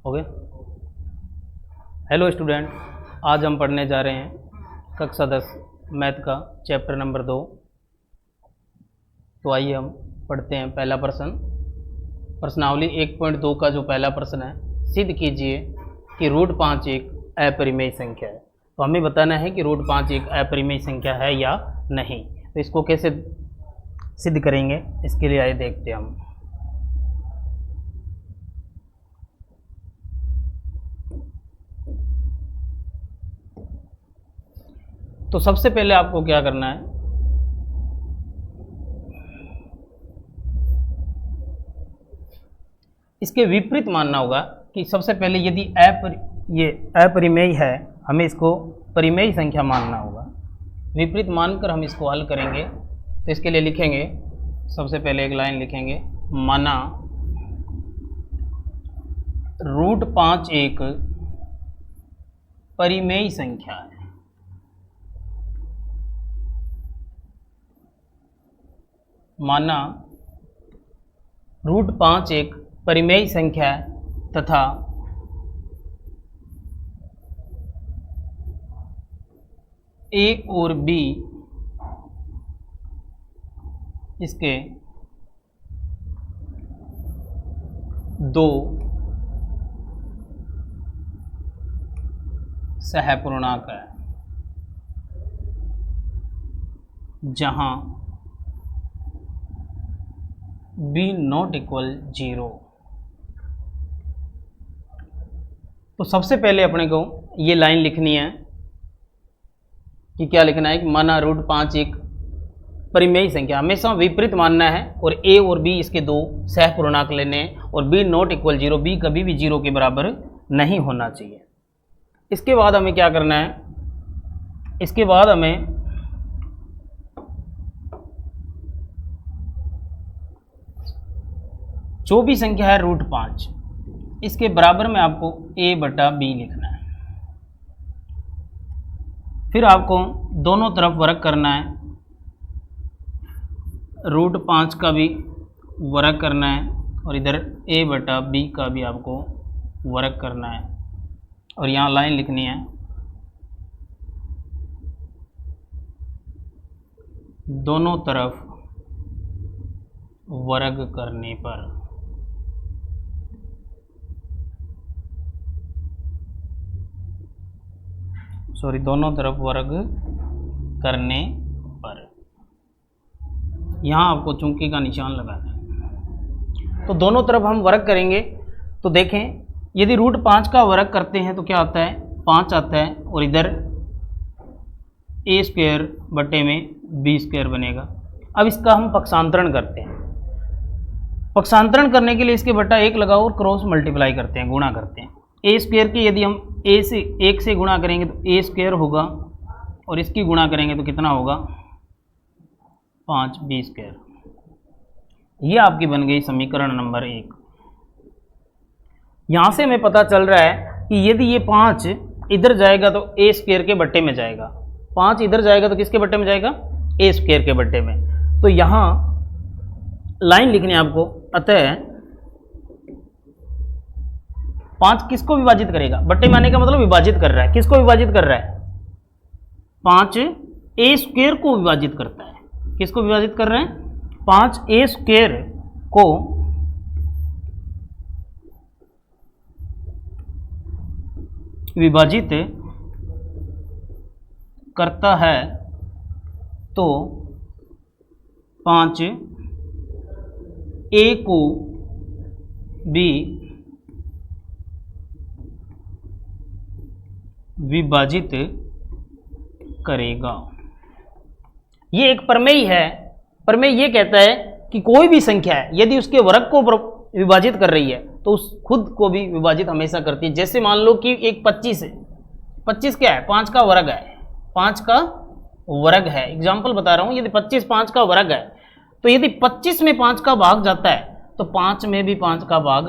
हो गया। Hello student, आज हम पढ़ने जा रहे हैं कक्षा 10 मैथ का चैप्टर नंबर 2। तो आइए हम पढ़ते हैं पहला प्रश्न। प्रश्नावली 1.2 का जो पहला प्रश्न है, सिद्ध कीजिए कि रूट 5 एक अपरिमेय संख्या है। तो हमें बताना है कि रूट 5 एक अपरिमेय संख्या है या नहीं। तो इसको कैसे सिद्ध करेंगे, इसके लिए आइए देखते हैं हम। तो सबसे पहले आपको क्या करना है, इसके विपरीत मानना होगा कि सबसे पहले यदि ये अपरिमेय है, हमें इसको परिमेय संख्या मानना होगा। विपरीत मानकर हम इसको हल करेंगे। तो इसके लिए लिखेंगे, सबसे पहले एक लाइन लिखेंगे, माना रूट 5 एक परिमेय संख्या है। माना रूट 5 एक परिमेय संख्या है तथा ए और बी इसके दो सहपूर्णांक है, जहां b नॉट इक्वल 0। तो सबसे पहले अपने को ये लाइन लिखनी है कि क्या लिखना है कि माना रूट 5 एक परिमेय संख्या, हमेशा विपरीत मानना है और a और b इसके दो सहपूर्णांक लेने हैं और b नॉट इक्वल 0, b कभी भी 0 के बराबर नहीं होना चाहिए। इसके बाद हमें क्या करना है, इसके बाद हमें जो भी संख्या है रूट 5, इसके बराबर में आपको a बटा b लिखना है। फिर आपको दोनों तरफ वर्ग करना है, रूट 5 का भी वर्ग करना है और इधर a बटा b का भी आपको वर्ग करना है। और यहाँ लाइन लिखनी है, दोनों तरफ वर्ग करने पर दोनों तरफ वर्ग करने पर यहाँ आपको चुंकी का निशान लगाना है। तो दोनों तरफ हम वर्ग करेंगे। तो देखें, यदि रूट 5 का वर्ग करते हैं तो क्या आता है, 5 आता है और इधर a स्क्वायर बटे में b स्क्वायर बनेगा। अब इसका हम पक्षांतरण करते हैं। पक्षांतरण करने के लिए इसके बटा 1 लगाओ और क्रॉस मल्टीप्लाई करते हैं, गुणा करते हैं। a स्क्वायर की यदि हम a से 1 से गुणा करेंगे तो a स्क्वायर होगा और इसकी गुणा करेंगे तो कितना होगा, 5b स्क्वायर। ये आपकी बन गई समीकरण नंबर 1। यहाँ से हमें पता चल रहा है कि यदि ये 5 इधर जाएगा तो a स्क्वायर के बट्टे में जाएगा, 5 इधर जाएगा तो किसके बट्टे में जाएगा, a स्क्वायर के बट्टे में। तो यहाँ लाइन लिखनी है आपको, अतः 5 किसको विभाजित करेगा, बट्टे में आने का मतलब विभाजित कर रहा है। किसको विभाजित कर रहा है, 5 a स्क्वायर को विभाजित करता है। किसको विभाजित कर रहे हैं, 5 a स्क्वायर को विभाजित करता है। तो 5 a को b विभाजित करेगा। ये एक प्रमेय है। प्रमेय ये कहता है कि कोई भी संख्या है यदि उसके वर्ग को विभाजित कर रही है तो उस खुद को भी विभाजित हमेशा करती है। जैसे मान लो कि एक 25 है, 25 क्या है, 5 का वर्ग है, 5 का वर्ग है। एग्जाम्पल बता रहा हूं, यदि 25 5 का वर्ग है तो यदि 25 में 5 का भाग जाता है तो 5 में भी 5 का भाग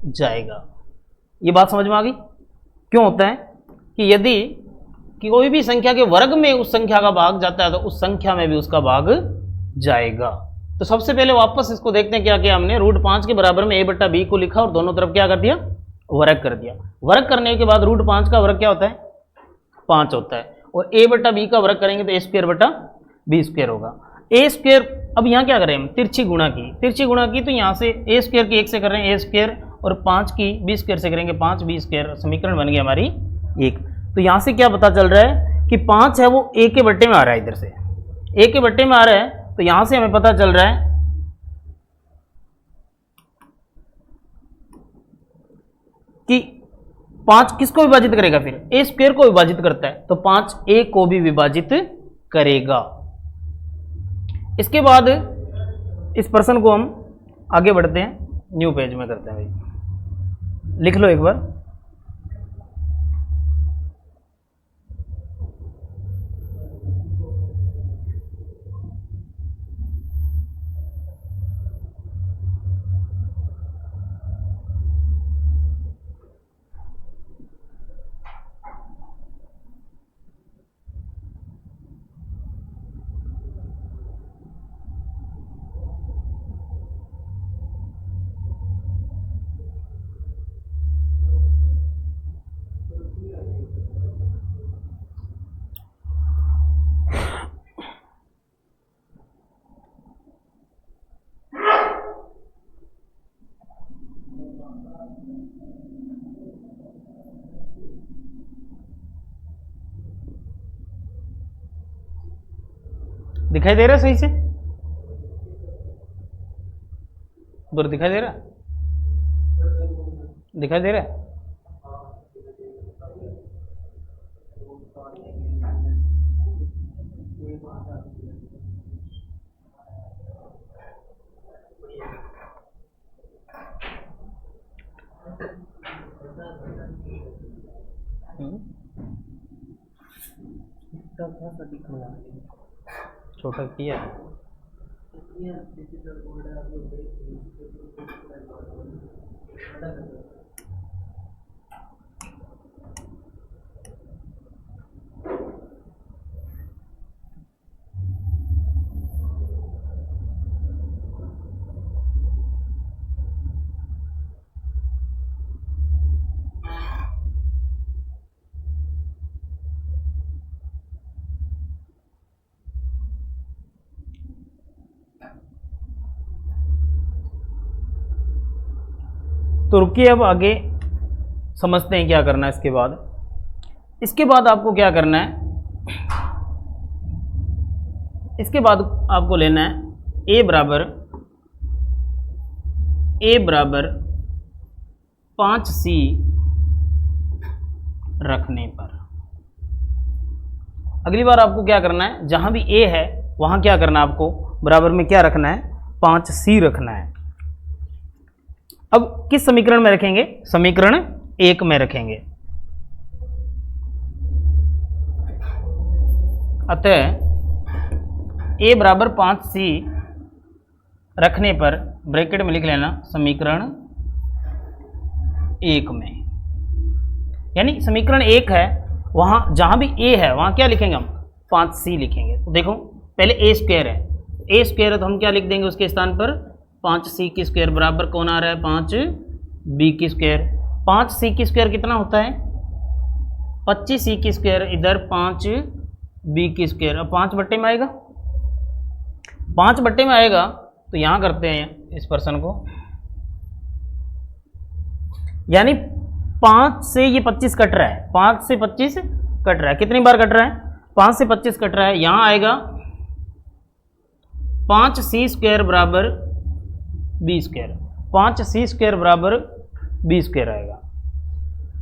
जाएगा। ये बात समझ में आ गई? क्यों होता है कि यदि कोई भी संख्या के वर्ग में उस संख्या का भाग जाता है तो उस संख्या में भी उसका भाग जाएगा। तो सबसे पहले वापस इसको देखते हैं क्या किया हमने, रूट 5 के बराबर में a बट्टा b को लिखा और दोनों तरफ क्या कर दिया, वर्ग कर दिया। वर्ग करने के बाद रूट 5 का वर्ग क्या होता है? 5 होता है। और a बटा बी का वर्ग करेंगे तो a स्क्वायर बटा बी स्क्वायर होगा। a स्क्वायर, अब यहाँ क्या करें हम? तिरछी गुणा की, तिरछी गुणा की, तो यहाँ से a स्क्वायर की 1 से कर रहे हैं a स्क्वायर, और 5 की b स्क्वायर से करेंगे 5 b स्क्वायर। समीकरण बन गई हमारी 1। तो यहाँ से क्या पता चल रहा है कि 5 है वो a के बट्टे में आ रहा है, इधर से a के बट्टे में आ रहा है। तो यहाँ से हमें पता चल रहा है कि 5 किसको विभाजित करेगा? फिर a स्क्वायर को विभाजित करता है, तो 5 a को भी विभाजित करेगा। इसके बाद इस प्रश्न को हम आगे बढ़ते हैं, न्यू पेज में करते हैं भाई, लिख लो एक बार। दिखाई दे रहा है सही से? दूर दिखाई दे रहा है? दिखाई दे रहा है? छोटा किया है। तो रुकिए, अब आगे समझते हैं क्या करना है। इसके बाद आपको क्या करना है? इसके बाद आपको लेना है a बराबर 5c रखने पर। अगली बार आपको क्या करना है? जहां भी a है वहां क्या करना है? आपको बराबर में क्या रखना है? 5c रखना है। अब किस समीकरण में रखेंगे? समीकरण 1 में रखेंगे। अतः a बराबर 5c रखने पर ब्रैकेट में लिख लेना समीकरण 1 में, यानी समीकरण 1 है, वहां जहां भी a है वहां क्या लिखेंगे? हम 5c लिखेंगे। तो देखो पहले a स्क्वायर है, a स्क्वायर है तो हम क्या लिख देंगे उसके स्थान पर? 5c की स्क्वायर बराबर कौन आ रहा है? 5b की स्क्वायर। 5c की स्क्वायर कितना होता है? 25c की स्क्वायर, इधर 5b की स्क्वायर। अब 5 बट्टे में आएगा, 5 बट्टे में आएगा। तो यहां करते हैं इस प्रश्न को, यानी 5 से ये 25 कट रहा है, 5 से 25 कट रहा है। कितनी बार कट रहा है? 5 से 25 कट रहा है। यहां आएगा 5c स्क्वायर बराबर बी स्क्वायर, 5c स्क्वायर बराबर बी स्क्वायर आएगा।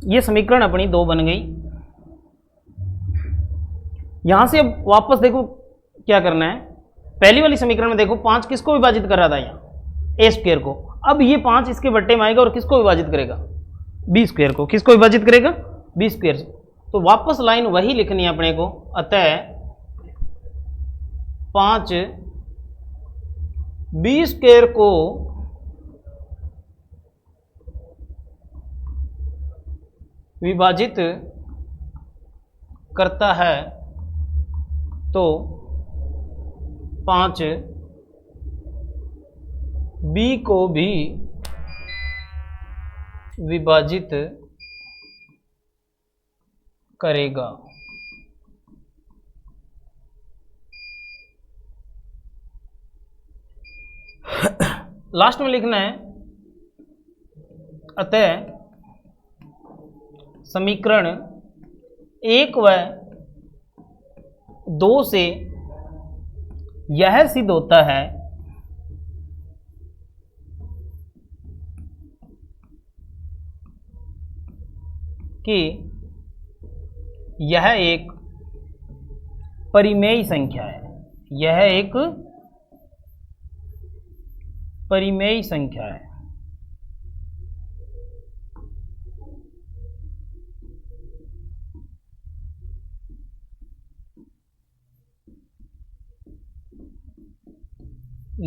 ये समीकरण अपनी 2 बन गई। यहां से अब वापस देखो क्या करना है। पहली वाली समीकरण में देखो 5 किसको विभाजित कर रहा था? यहाँ a स्क्वायर को। अब ये 5 इसके बट्टे में आएगा और किसको विभाजित करेगा? बी स्क्वायर को। किसको विभाजित करेगा? बी स्क्वायर से। तो वापस लाइन वही लिखनी है अपने को। अतः 5 बी स्क्वायर को विभाजित करता है तो 5 बी को भी विभाजित करेगा। लास्ट में लिखना है अतः समीकरण 1 व 2 से यह सिद्ध होता है कि यह एक परिमेय संख्या है। यह एक परिमेय संख्या है।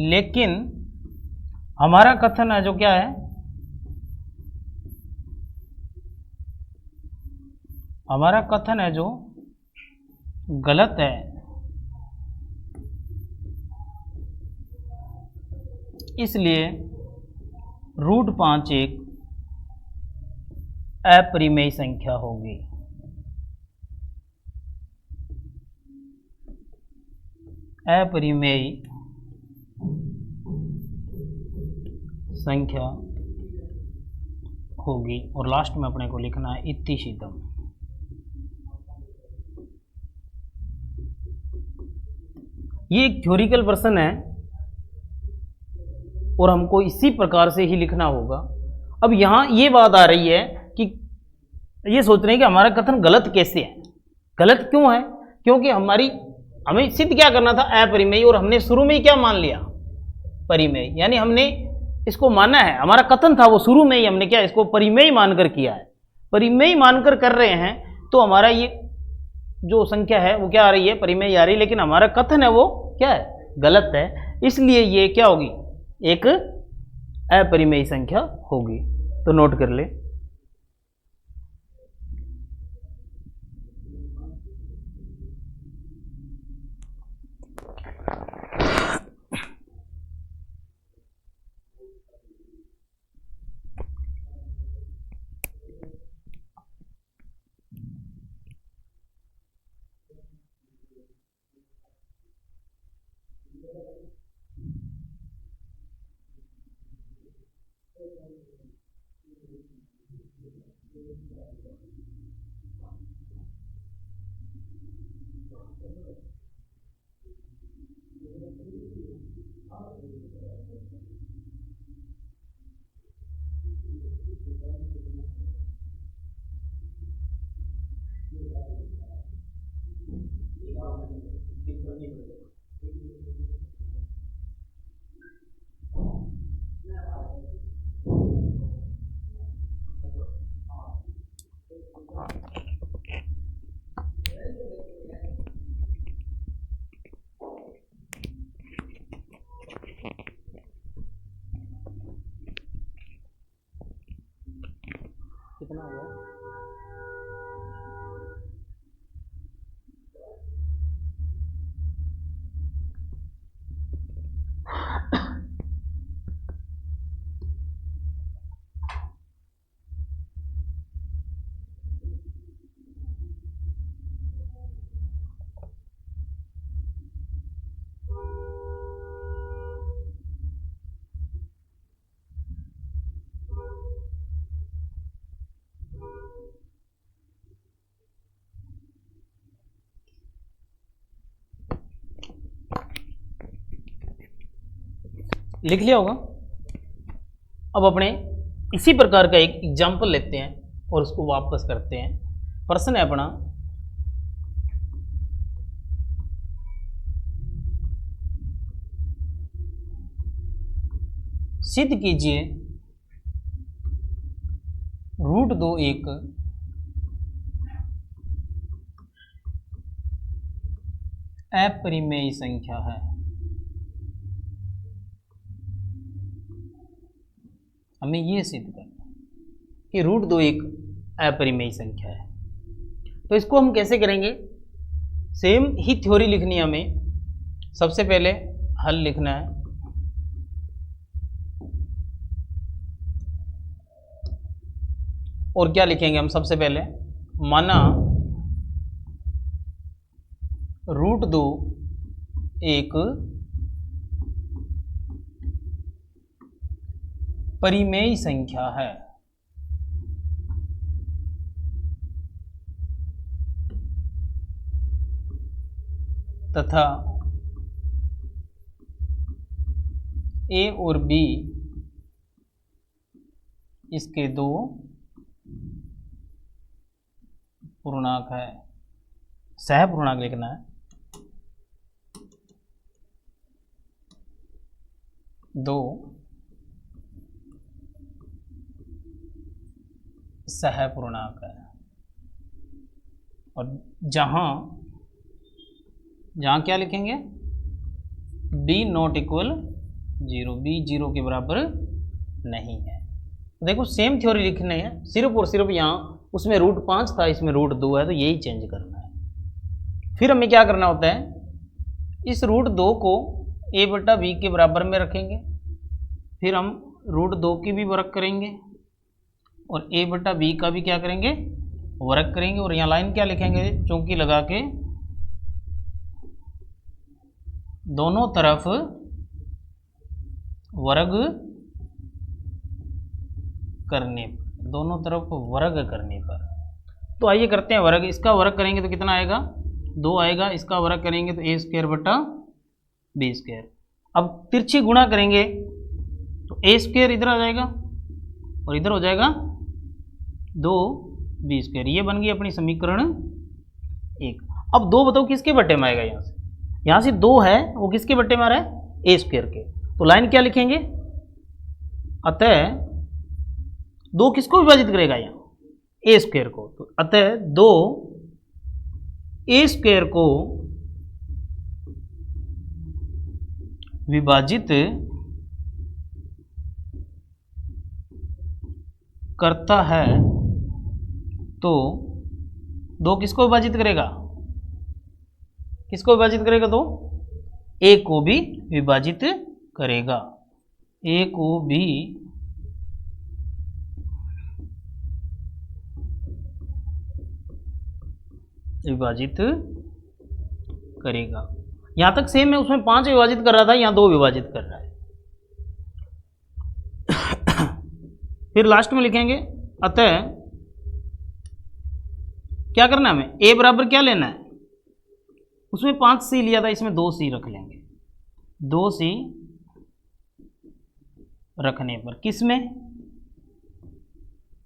लेकिन हमारा कथन है जो क्या है, हमारा कथन है जो गलत है। इसलिए √5 एक अपरिमेय संख्या होगी। अपरिमेय संख्या होगी। और लास्ट में अपने को लिखना है इति सिद्धम। ये एक थ्योरिकल प्रश्न है और हमको इसी प्रकार से ही लिखना होगा। अब यहाँ ये बात आ रही है कि ये सोच रहे हैं कि हमारा कथन गलत कैसे है। गलत क्यों है? क्योंकि हमें सिद्ध क्या करना था, अपरिमेय, और हमने शुरू में ही क्या मान लिया, परिमेय। यानी हमने इसको माना है, हमारा कथन था वो शुरू में ही हमने क्या इसको परिमेय मानकर किया है। परिमेय मानकर कर रहे हैं तो हमारा ये जो संख्या है वो क्या आ रही है, परिमेय आ रही है। लेकिन हमारा कथन है वो क्या है, गलत है। इसलिए ये क्या होगी, एक अपरिमेय संख्या होगी। तो नोट कर ले। कितना हुआ? लिख लिया होगा। अब अपने इसी प्रकार का एक एग्जाम्पल लेते हैं और उसको वापस करते हैं। प्रश्न है अपना, सिद्ध कीजिए √2 एक अपरिमेय संख्या है। हमें ये सिद्ध करना कि √2 एक अपरिमेय संख्या है। तो इसको हम कैसे करेंगे, सेम ही थ्योरी लिखनी है हमें। सबसे पहले हल लिखना है। और क्या लिखेंगे हम सबसे पहले, माना √2 एक परिमेय संख्या है तथा A और B इसके दो पूर्णांक है, सहपूर्णांक लिखना है। दो सहपूर्णांक है और जहां क्या लिखेंगे, b नॉट इक्वल 0, b 0 के बराबर नहीं है। देखो सेम थ्योरी लिखनी है, सिर्फ और सिर्फ यहाँ उसमें √5 था, इसमें √2 है, तो यही चेंज करना है। फिर हमें क्या करना होता है, इस √2 को a/b के बराबर में रखेंगे, फिर हम √2 की भी वर्ग करेंगे और a/b का भी क्या करेंगे, वर्ग करेंगे। और यहाँ लाइन क्या लिखेंगे, चौकी लगा के दोनों तरफ वर्ग करने पर, दोनों तरफ वर्ग करने पर। तो आइए करते हैं वर्ग। इसका वर्ग करेंगे तो कितना आएगा, 2 आएगा। इसका वर्ग करेंगे तो a² / b²। अब तिरछी गुणा करेंगे तो a² इधर आ जाएगा और इधर हो जाएगा 2b²। ये बन गई अपनी समीकरण 1। अब 2 बताओ किसके बट्टे में आएगा, यहाँ से 2 है वो किसके बट्टे में आ रहा है, a² के। तो लाइन क्या लिखेंगे, अतः 2 किसको विभाजित करेगा, यहाँ a² को। तो अतः 2 a² को विभाजित करता है, तो 2 किसको विभाजित करेगा, किसको विभाजित करेगा, तो a को भी विभाजित करेगा, a को भी विभाजित करेगा। यहां तक सेम है, उसमें 5 विभाजित कर रहा था, यहां 2 विभाजित कर रहा है। फिर लास्ट में लिखेंगे, अतः क्या करना है हमें, a बराबर क्या लेना है, उसमें 5c लिया था, इसमें 2c रख लेंगे। 2c रखने पर किसमें,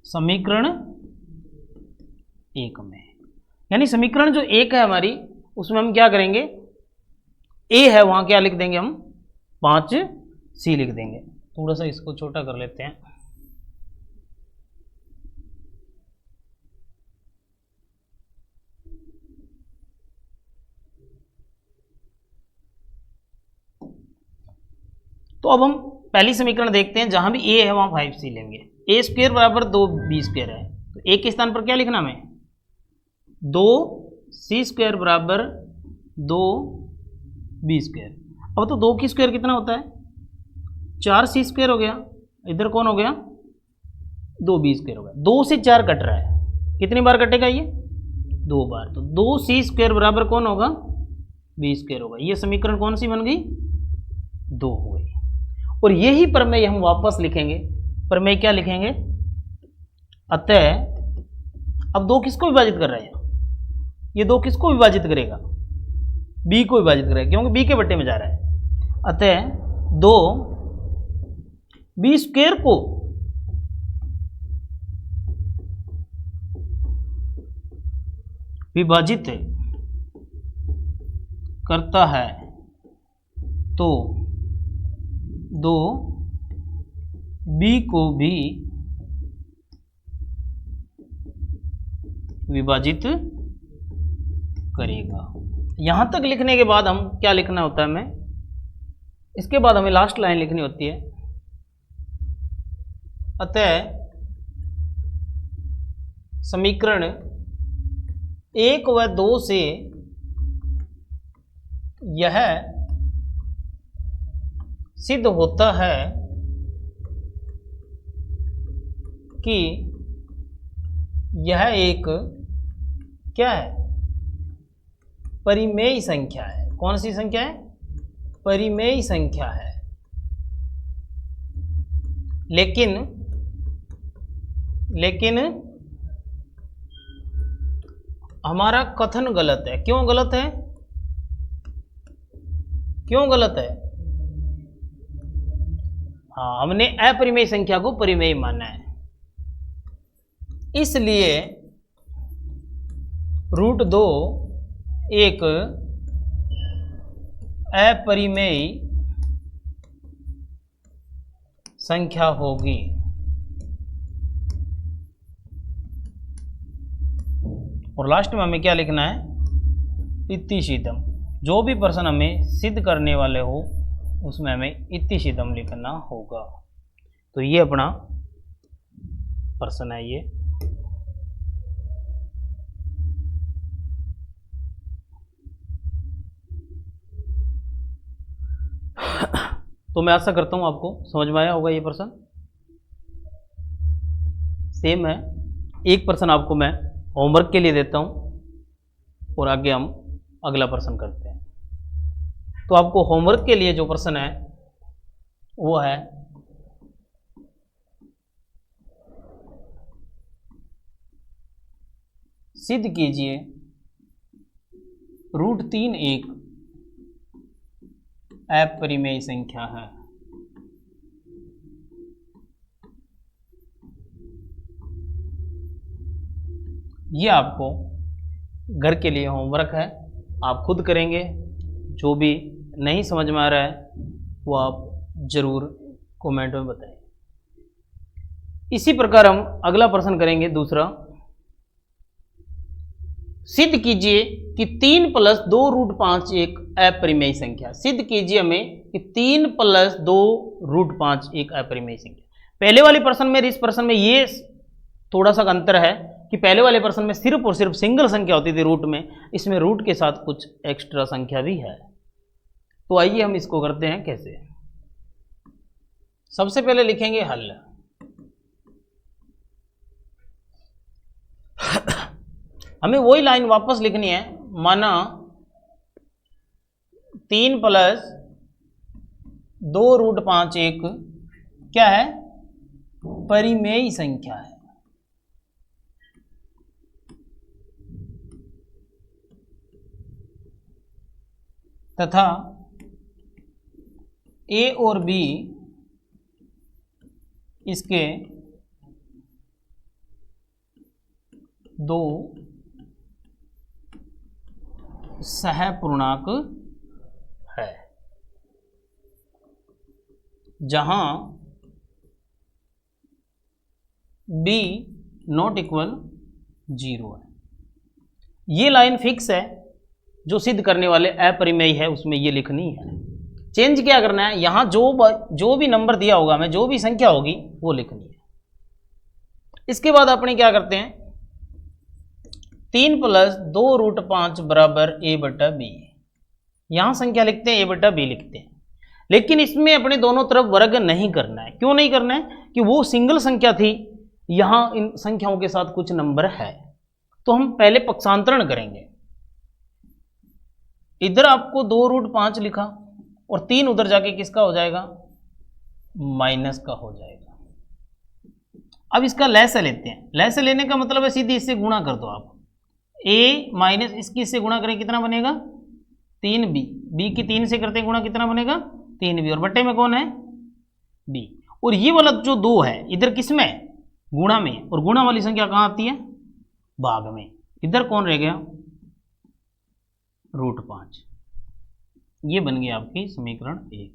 समीकरण 1 में। यानी समीकरण जो 1 है हमारी, उसमें हम क्या करेंगे, a है वहां क्या लिख देंगे, हम 5c लिख देंगे। थोड़ा सा इसको छोटा कर लेते हैं। तो अब हम पहली समीकरण देखते हैं, जहां भी a है वहां 5c लेंगे। a² बराबर 2b² है, तो a के स्थान पर क्या लिखना हमें, 2c² बराबर 2b²। अब तो 2 की स्क्वायर कितना होता है, 4c² हो गया, इधर कौन हो गया, 2b² हो गया। 2 से 4 कट रहा है, कितनी बार कटेगा ये, 2 बार। तो 2c² बराबर कौन होगा, b² होगा। ये समीकरण कौन सी बन गई, 2 हो गई। और यही प्रमेय हम वापस लिखेंगे, प्रमेय क्या लिखेंगे, अतः अब 2 किसको विभाजित कर रहे हैं, ये 2 किसको विभाजित करेगा, b को विभाजित करेगा, क्योंकि b के बट्टे में जा रहा है। अतः 2 b² को विभाजित करता है, तो 2 b को भी विभाजित करेगा। यहां तक लिखने के बाद हम क्या लिखना होता है हमें, इसके बाद हमें लास्ट लाइन लिखनी होती है, अतः समीकरण 1 व 2 से यह सिद्ध होता है कि यह एक क्या है, परिमेय संख्या है। कौन सी संख्या है, परिमेय संख्या है। लेकिन हमारा कथन गलत है। क्यों गलत है, क्यों गलत है? हाँ, हमने अपरिमेय संख्या को परिमेय माना है, इसलिए √2 एक अपरिमेय संख्या होगी। और लास्ट में हमें क्या लिखना है, इतिशिदम। जो भी प्रश्न हमें सिद्ध करने वाले हो उसमें हमें इतिशिदम लिखना होगा। तो ये अपना प्रश्न है ये। तो मैं आशा करता हूं आपको समझ में आया होगा ये प्रश्न। सेम है, एक प्रश्न आपको मैं होमवर्क के लिए देता हूं और आगे हम अगला प्रश्न करते हैं। तो आपको होमवर्क के लिए जो प्रश्न है वो है सिद्ध कीजिए √3 एक अपरिमेय संख्या है। ये आपको घर के लिए होमवर्क है, आप खुद करेंगे। जो भी नहीं समझ में आ रहा है वो आप जरूर कमेंट में बताएं। इसी प्रकार हम अगला प्रश्न करेंगे दूसरा। सिद्ध कीजिए कि 3 + 2 √5 एक अपरिमेय संख्या। सिद्ध कीजिए हमें कि 3 + 2 √5 एक अपरिमेय संख्या। पहले वाले प्रश्न में, इस प्रश्न में ये थोड़ा सा अंतर है कि पहले वाले प्रश्न में सिर्फ और सिर्फ सिंगल संख्या होती थी रूट में, इसमें रूट के साथ कुछ एक्स्ट्रा संख्या भी है। तो आइए हम इसको करते हैं कैसे। सबसे पहले लिखेंगे हल। हमें वही लाइन वापस लिखनी है, माना 3 + 2 √5 एक क्या है, परिमेय संख्या है। तथा ए और बी इसके दो सहपूर्णांक है, जहां b ≠ 0 है। ये लाइन फिक्स है, जो सिद्ध करने वाले अपरिमेय है उसमें ये लिखनी है। चेंज क्या करना है, यहां जो भी नंबर दिया होगा हमें, जो भी संख्या होगी वो लिखनी है। इसके बाद अपने क्या करते हैं, 3 + 2 √5 बराबर a/b। यहां संख्या लिखते हैं, a/b लिखते हैं। लेकिन इसमें अपने दोनों तरफ वर्ग नहीं करना है। क्यों नहीं करना है, कि वो सिंगल संख्या थी, यहां इन संख्याओं के साथ कुछ नंबर है, तो हम पहले पक्षांतरण करेंगे। इधर आपको 2 √5 लिखा और 3 उधर जाके किसका हो जाएगा, माइनस का हो जाएगा। अब इसका लैसे लेते हैं। लैसे लेने का मतलब है सीधे इससे गुणा कर दो आप। a माइनस इसकी इससे गुणा करें, कितना बनेगा, 3b। b की 3 से करते गुणा, कितना बनेगा, 3b। और बट्टे में कौन है, b। और ये वाला जो 2 है इधर किस में, गुणा में। और गुणा वाली संख्या कहाँ आती है, भाग में। इधर कौन रह गया, √5। ये बन गया आपकी समीकरण 1।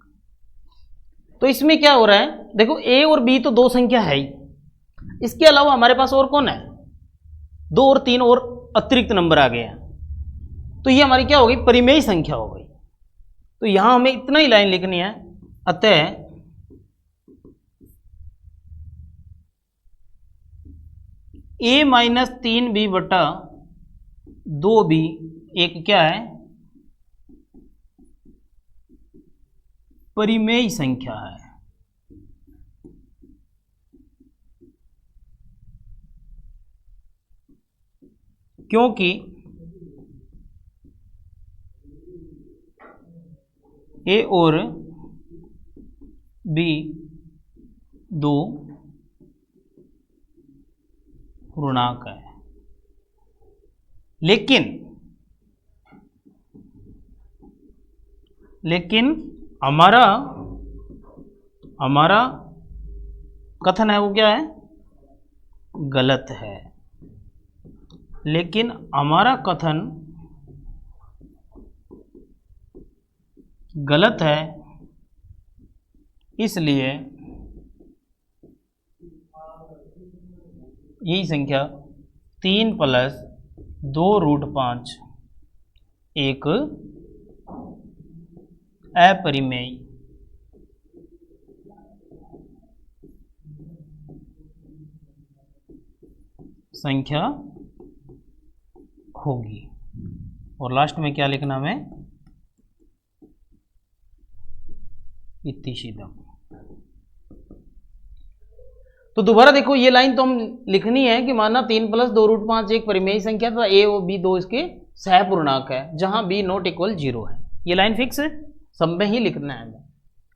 तो इसमें क्या हो रहा है, देखो a और b तो 2 संख्या है ही, इसके अलावा हमारे पास और कौन है, 2 और 3 और अतिरिक्त नंबर आ गए हैं। तो ये हमारी क्या हो गई, परिमेय संख्या हो गई। तो यहां हमें इतना ही लाइन लिखनी है, अतः a - 3b/2b एक क्या है, परिमेय संख्या है। क्योंकि ए और बी दो पूर्णांक है, लेकिन हमारा कथन है वो क्या है, गलत है। लेकिन हमारा कथन गलत है, इसलिए यही संख्या 3 + 2√5 एक अपरिमेय संख्या होगी। और लास्ट में क्या लिखना हमें, इत्तिशीदम। तो दोबारा देखो, ये लाइन तो हम लिखनी है कि माना 3 + 2√5 एक परिमेय संख्या था, ए और बी दो इसके सहपूर्णांक है, जहां b ≠ 0 है। ये लाइन फिक्स है, सब में ही लिखना है हमें।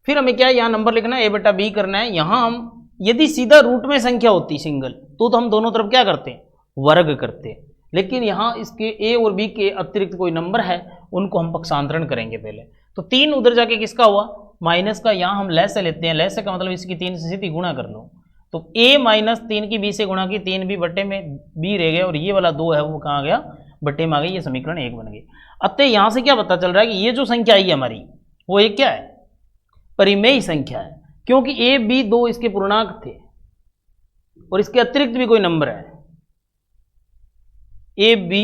फिर हमें क्या है, यहाँ नंबर लिखना है, a/b करना है। यहाँ हम यदि सीधा रूट में संख्या होती सिंगल तो हम दोनों तरफ क्या करते हैं, वर्ग करते हैं। लेकिन यहाँ इसके a और b के अतिरिक्त कोई नंबर है, उनको हम पक्षांतरण करेंगे पहले। तो 3 उधर जाके किसका हुआ, माइनस का। यहाँ हम लैस से लेते हैं, लैस का मतलब इसकी 3 से सीधी गुणा कर लो। तो a - 3 की b से गुणा की, 3b बट्टे में b रह गया, और ये वाला 2 है वो कहाँ आ गया, बट्टे में आ गई। ये समीकरण 1 बन गई। अतः यहाँ से क्या पता चल रहा है कि ये जो संख्या आई हमारी, वो एक क्या है, परिमेय संख्या है। क्योंकि a b दो इसके पूर्णांक थे और इसके अतिरिक्त भी कोई नंबर है। a b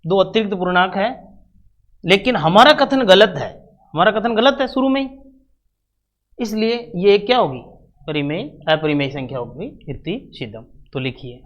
दो अतिरिक्त पूर्णांक है, लेकिन हमारा कथन गलत है, हमारा कथन गलत है शुरू में ही, इसलिए ये क्या होगी, परिमेय अपरिमेय संख्या होगी, इत्तिशीदम। तो लिखिए,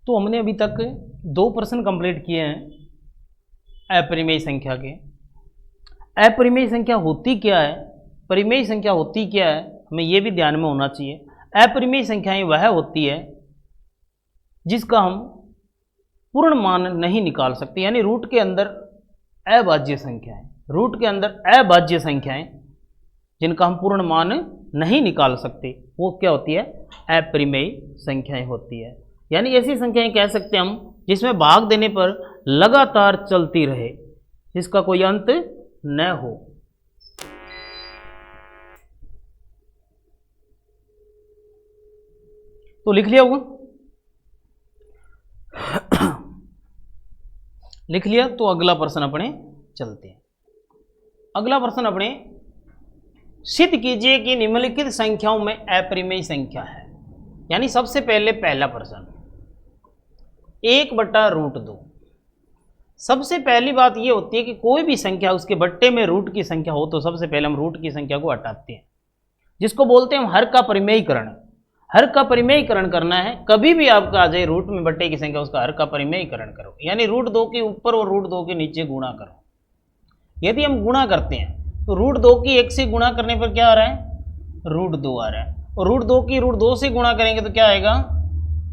तो हमने अभी तक 2 प्रश्न कंप्लीट किए हैं अपरिमेय संख्या के। अपरिमेय संख्या होती क्या है, परिमेय संख्या होती क्या है, हमें यह भी ध्यान में होना चाहिए। अपरिमेय संख्याएं वह होती है जिसका हम पूर्ण मान नहीं निकाल सकते, यानी रूट के अंदर अभाज्य संख्याएं, रूट के अंदर अभाज्य संख्याएं जिनका हम पूर्ण मान नहीं निकाल सकते, वो क्या होती है, अपरिमेय संख्याएं होती है। यानी ऐसी संख्याएं कह सकते हैं हम जिसमें भाग देने पर लगातार चलती रहे, जिसका कोई अंत न हो। तो लिख लिया होगा, लिख लिया। तो अगला प्रश्न अपने चलते हैं। अगला प्रश्न अपने, सिद्ध कीजिए कि निम्नलिखित संख्याओं में अपरिमेय संख्या है। यानी सबसे पहले पहला प्रश्न 1/√2। सबसे पहली बात यह होती है कि कोई भी संख्या उसके बट्टे में रूट की संख्या हो तो सबसे पहले हम रूट की संख्या को हटाते हैं, जिसको बोलते हैं हम हर का परिमेयीकरण। हर का परिमेयीकरण करना है, कभी भी आपका आ जाए रूट में बट्टे की संख्या, उसका हर का परिमेयीकरण करो, यानी √2 के ऊपर और √2 के नीचे गुणा करो। यदि हम गुणा करते हैं तो √2 की 1 से गुणा करने पर क्या आ रहा है, √2 आ रहा है, और √2 की √2 से गुणा करेंगे तो क्या आएगा,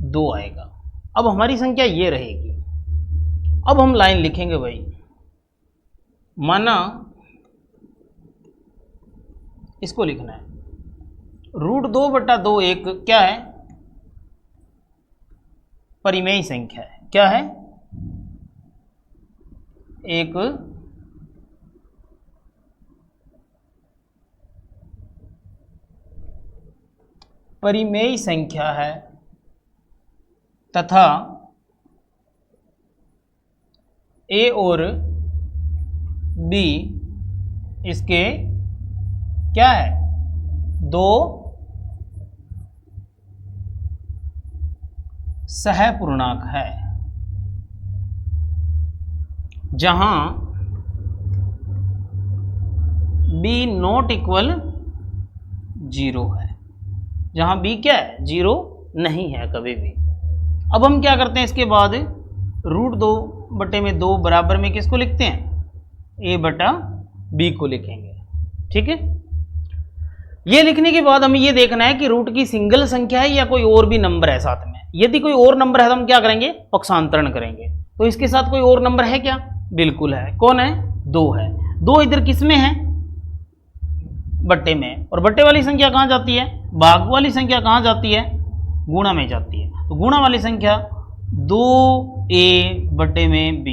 2 आएगा। अब हमारी संख्या ये रहेगी। अब हम लाइन लिखेंगे भाई, माना इसको लिखना है √2/2 एक क्या है, परिमेय संख्या है। क्या है, एक परिमेय संख्या है तथा ए और बी इसके क्या है, दो सहपूर्णांक है, जहां b नॉट इक्वल 0 है, जहां b क्या है, 0 नहीं है कभी भी। अब हम क्या करते हैं, इसके बाद √2/2 बराबर में किसको लिखते हैं, a/b को लिखेंगे। ठीक है, ये लिखने के बाद हमें ये देखना है कि रूट की सिंगल संख्या है या कोई और भी नंबर है साथ में। यदि कोई और नंबर है तो हम क्या करेंगे, पक्षांतरण करेंगे। तो इसके साथ कोई और नंबर है क्या, बिल्कुल है। कौन है, 2 है। 2 इधर किस में है, बट्टे में, और बट्टे वाली संख्या कहाँ जाती है, भाग वाली संख्या कहाँ जाती है, गुणा में जाती है। तो गुणा वाली संख्या 2a/b,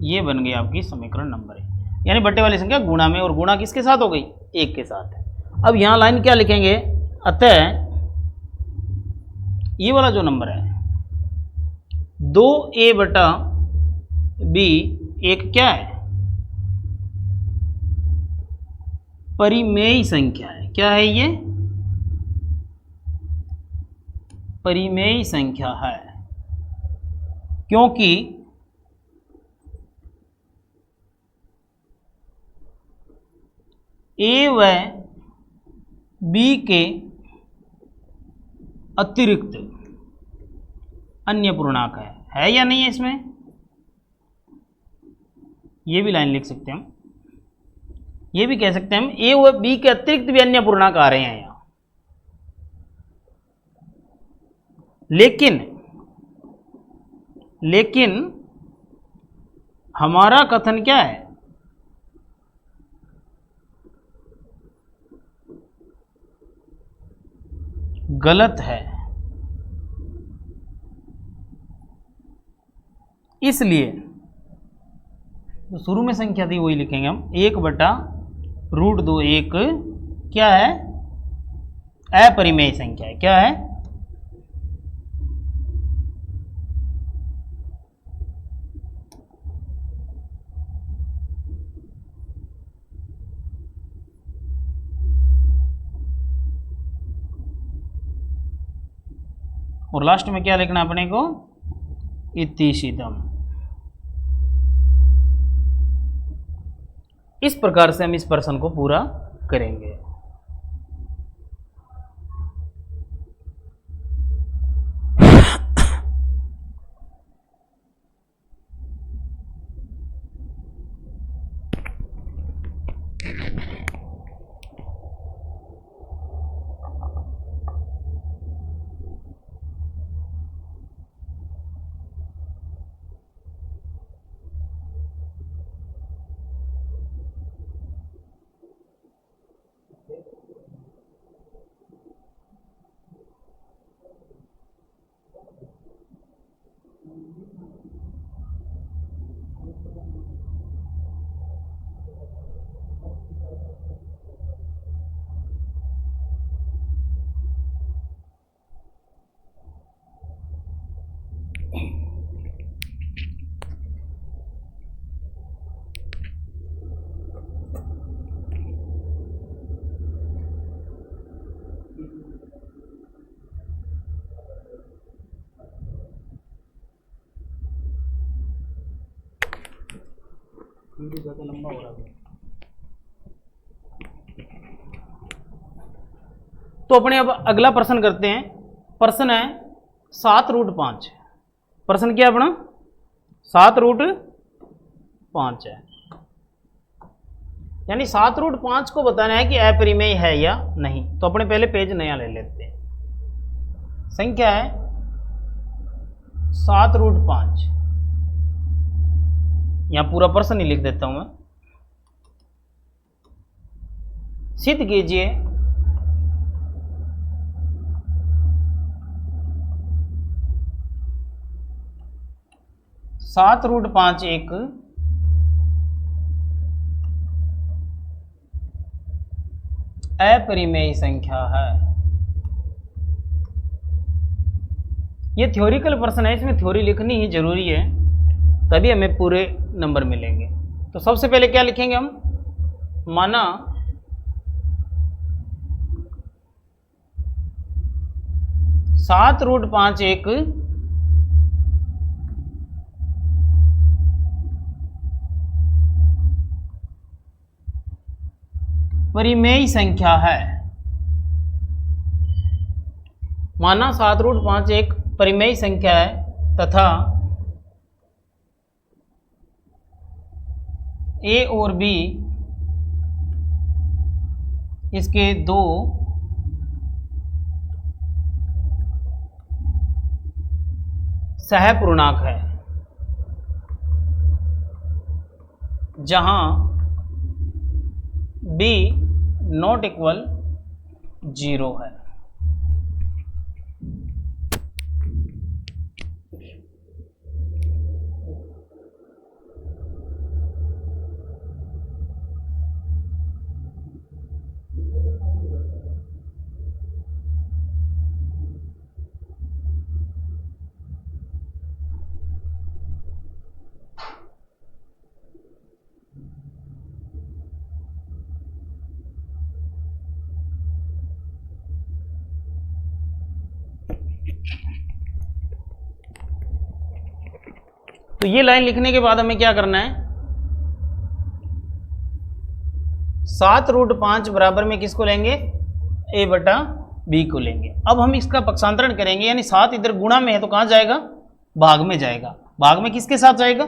ये बन गई आपकी समीकरण नंबर 1। यानी बट्टे वाली संख्या गुणा में, और गुणा किसके साथ हो गई, 1 के साथ है। अब यहाँ लाइन क्या लिखेंगे, अतः ये वाला जो नंबर है 2a/b एक क्या है, परिमेय संख्या है। क्या है ये, परिमेय संख्या है, क्योंकि ए व बी के अतिरिक्त अन्य पूर्णांक है या नहीं है इसमें, ये भी लाइन लिख सकते हैं हम। ये भी कह सकते हैं हम ए व बी के अतिरिक्त भी अन्य पूर्णांक आ रहे हैं यहां, लेकिन हमारा कथन क्या है, गलत है। इसलिए तो शुरू में संख्या थी वही लिखेंगे हम, 1/√2 एक क्या है, अपरिमेय संख्या है। क्या है, और लास्ट में क्या लिखना अपने को, इतिशिदम। इस प्रकार से हम इस प्रश्न को पूरा करेंगे। वीडियो ज़्यादा लंबा हो रहा है। तो अपने अब अगला प्रश्न करते हैं। प्रश्न है 7√5। प्रश्न क्या है अपना? 7√5 है, यानी 7√5 को बताना है कि अपरिमेय है या नहीं। तो अपने पहले पेज नया ले लेते हैं। संख्या है 7√5। यहां पूरा प्रश्न ही लिख देता हूं मैं। सिद्ध कीजिए सात रूट पांच एक अपरिमेय संख्या है। यह थ्योरिकल प्रश्न है, इसमें थ्योरी लिखनी ही जरूरी है, तभी हमें पूरे नंबर मिलेंगे। तो सबसे पहले क्या लिखेंगे हम? माना सात रूट पांच एक परिमेय संख्या है। माना 7√5 एक परिमेय संख्या है तथा ए और बी इसके दो सहपूर्णांक है, जहां b नॉट इक्वल 0 है। तो ये लाइन लिखने के बाद हमें क्या करना है? 7√5 बराबर में किसको लेंगे? a बटा b को लेंगे। अब हम इसका पक्षांतरण करेंगे, यानी 7 इधर गुणा में है तो कहां जाएगा? भाग में जाएगा। भाग में किसके साथ जाएगा?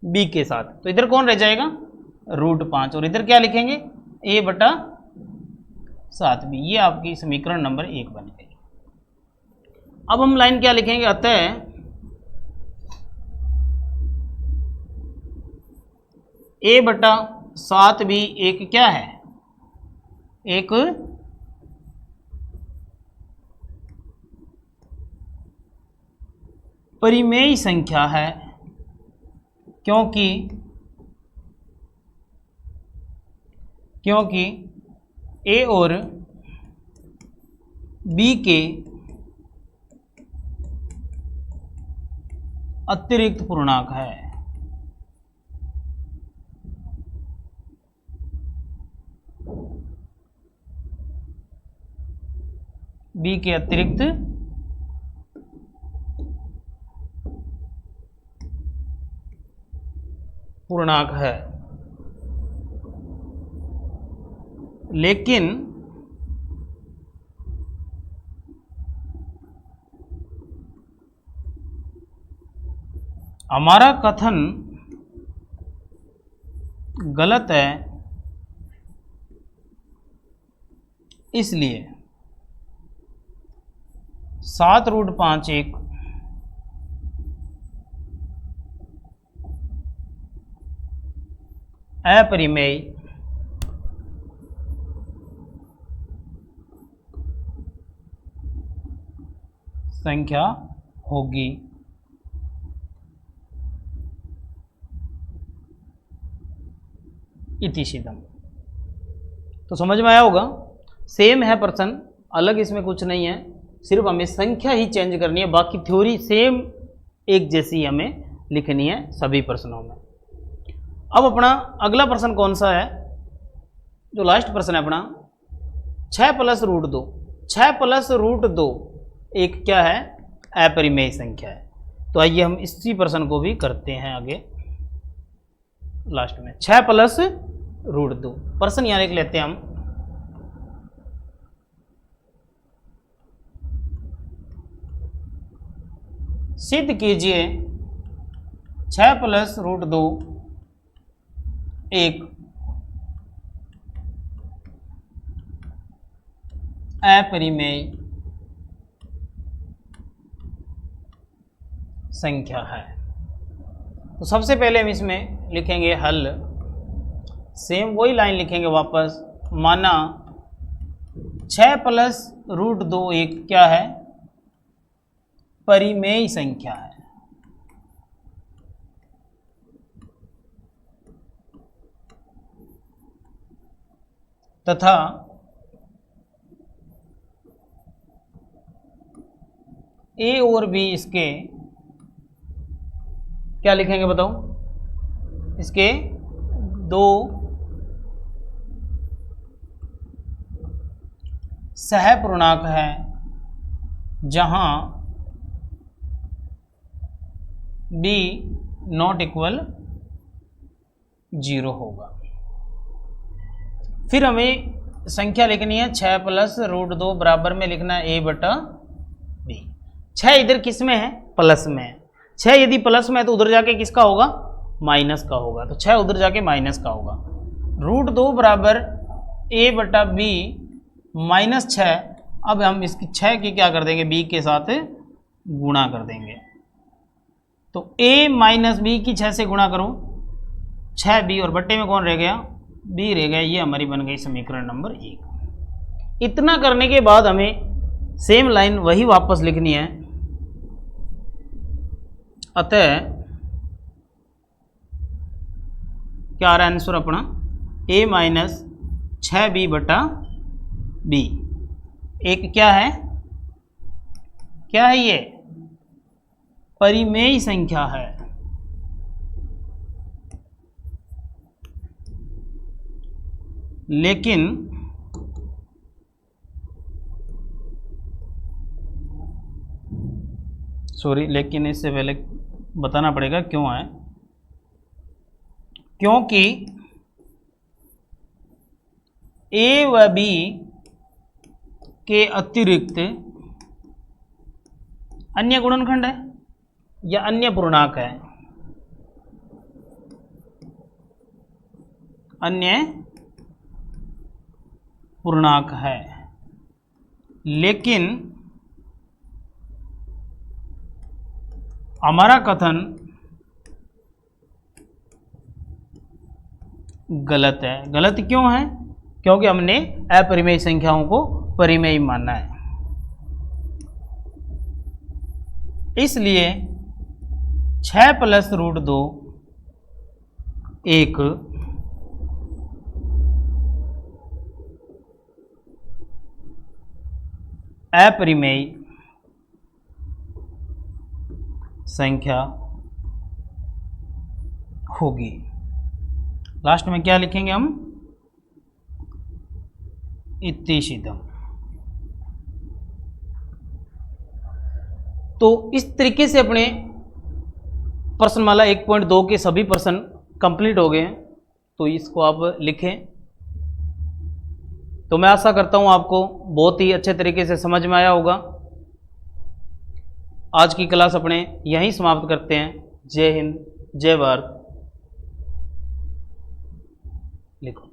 b के साथ। तो इधर कौन रह जाएगा? √5। और इधर क्या लिखेंगे? a बटा 7b। ये आपकी समीकरण नंबर 1 बन गई। अब हम लाइन क्या लिखेंगे? अतः a बटा 7b एक क्या है? एक परिमेय संख्या है, क्योंकि a और b के अतिरिक्त पूर्णांक है। b के अतिरिक्त पूर्णांक है, लेकिन हमारा कथन गलत है, इसलिए 7√5 एक अपरिमेय संख्या होगी। इति सिद्धम। तो समझ में आया होगा? सेम है प्रश्न, अलग इसमें कुछ नहीं है, सिर्फ हमें संख्या ही चेंज करनी है, बाकी थ्योरी सेम एक जैसी हमें लिखनी है सभी प्रश्नों में। अब अपना अगला प्रश्न कौन सा है? जो लास्ट प्रश्न है अपना 6 + √2। 6 + √2 एक क्या है? अपरिमेय संख्या है। तो आइए हम इसी प्रश्न को भी करते हैं आगे। लास्ट में 6 प्लस रूट 2। प्रश्न यहाँ लिख लेते हैं हम। सिद्ध कीजिए 6 प्लस रूट 2 एक अपरिमेय संख्या है। तो सबसे पहले हम इसमें लिखेंगे हल, सेम वही लाइन लिखेंगे वापस। माना 6 प्लस रूट 2 एक क्या है? परिमेय संख्या है। तथा ए और बी इसके क्या लिखेंगे बताओ? इसके दो सहपूर्णांक है जहां b नॉट इक्वल 0 होगा। फिर हमें संख्या लिखनी है 6 प्लस रूट 2 बराबर में लिखना है a बटा b। 6 इधर किस में है? प्लस में है। 6 यदि प्लस में है तो उधर जाके किसका होगा? माइनस का होगा। तो 6 उधर जाके माइनस का होगा। रूट 2 बराबर a बटा b माइनस 6। अब हम इसकी 6 की क्या कर देंगे? b के साथ गुणा कर देंगे। तो a माइनस b की 6 से गुणा करो, 6b और बट्टे में कौन रह गया? b रह गया। ये हमारी बन गई समीकरण नंबर 1। इतना करने के बाद हमें सेम लाइन वही वापस लिखनी है। अतः क्या आ रहा है आंसर अपना? a माइनस 6b बटा b एक क्या है? क्या है ये? परिमेय संख्या है। लेकिन लेकिन इससे पहले बताना पड़ेगा क्यों है। क्योंकि a व b के अतिरिक्त अन्य गुणनखंड है या अन्य पूर्णांक है। अन्य पूर्णांक है, लेकिन हमारा कथन गलत है। गलत क्यों है? क्योंकि हमने अपरिमेय संख्याओं को परिमेय माना है। इसलिए 6 प्लस रूट 2 एक अपरिमेय संख्या होगी। लास्ट में क्या लिखेंगे हम? इति सिद्धम। तो इस तरीके से अपने प्रश्नमाला 1.2 के सभी प्रश्न कंप्लीट हो गए हैं। तो इसको आप लिखें। तो मैं आशा करता हूं आपको बहुत ही अच्छे तरीके से समझ में आया होगा। आज की क्लास अपने यहीं समाप्त करते हैं। जय हिंद, जय भारत। लिखो।